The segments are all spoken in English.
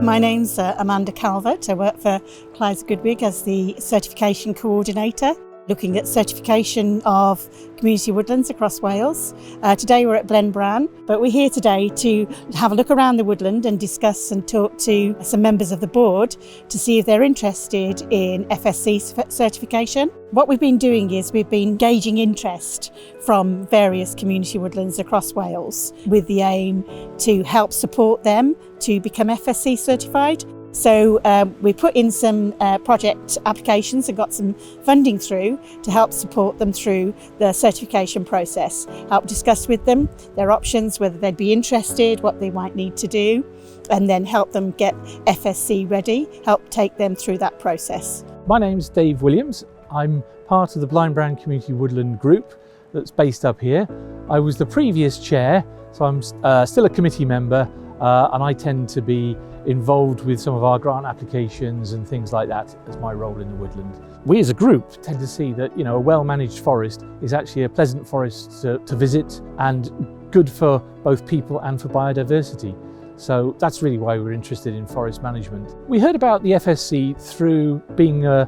My name's Amanda Calvert. I work for Clydes Goodwig as the certification coordinator, looking at certification of community woodlands across Wales. Today we're at Blaen Bran, but we're here today to have a look around the woodland and discuss and talk to some members of the board to see if they're interested in FSC certification. What we've been doing is we've been gauging interest from various community woodlands across Wales with the aim to help support them to become FSC certified. So we put in some project applications and got some funding through to help support them through the certification process, help discuss with them their options, whether they'd be interested, what they might need to do, and then help them get FSC ready, help take them through that process. My name's Dave Williams. I'm part of the Blaen Bran Community Woodland Group that's based up here. I was the previous chair, so I'm still a committee member, and I tend to be involved with some of our grant applications and things like that as my role in the woodland. We as a group tend to see that a well-managed forest is actually a pleasant forest to visit and good for both people and for biodiversity. So that's really why we're interested in forest management. We heard about the FSC through being a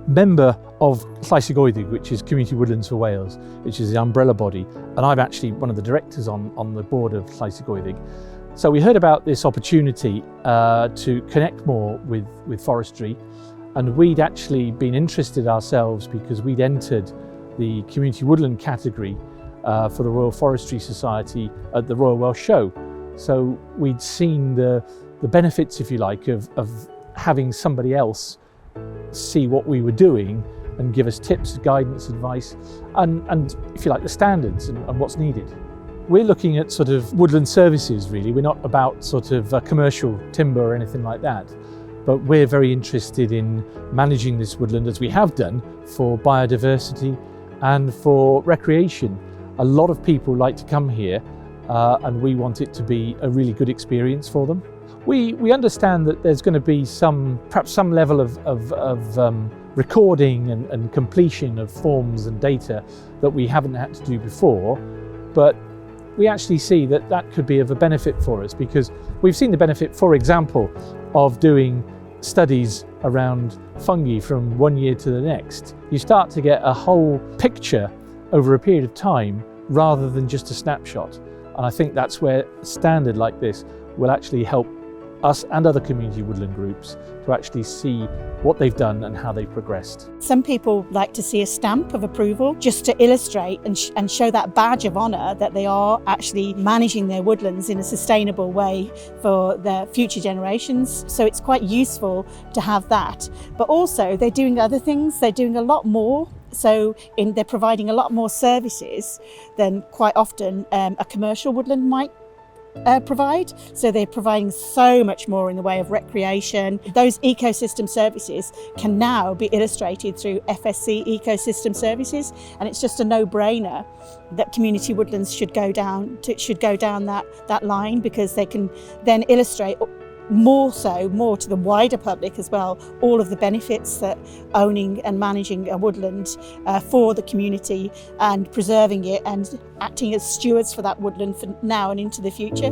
member of Llais, which is Community Woodlands for Wales, which is the umbrella body, and I'm actually one of the directors on the board of Llais. So we heard about this opportunity to connect more with forestry, and we'd actually been interested ourselves because we'd entered the community woodland category for the Royal Forestry Society at the Royal Welsh Show. So we'd seen the benefits, if you like, of having somebody else see what we were doing and give us tips, guidance, advice, and if you like, the standards and what's needed. We're looking at sort of woodland services, really. We're not about sort of commercial timber or anything like that, but we're very interested in managing this woodland, as we have done, for biodiversity and for recreation. A lot of people like to come here and we want it to be a really good experience for them. We understand that there's going to be perhaps some level of recording and completion of forms and data that we haven't had to do before, but we actually see that that could be of a benefit for us, because we've seen the benefit, for example, of doing studies around fungi from one year to the next. You start to get a whole picture over a period of time rather than just a snapshot. And I think that's where a standard like this will actually help us and other community woodland groups to actually see what they've done and how they've progressed. Some people like to see a stamp of approval just to illustrate and show that badge of honour that they are actually managing their woodlands in a sustainable way for their future generations. So it's quite useful to have that. But also they're doing other things, they're doing a lot more. So they're providing a lot more services than quite often a commercial woodland might provide. So they're providing so much more in the way of recreation. Those ecosystem services can now be illustrated through FSC ecosystem services, and it's just a no-brainer that community woodlands should go down that line, because they can then illustrate more to the wider public as well, all of the benefits that owning and managing a woodland for the community and preserving it and acting as stewards for that woodland for now and into the future.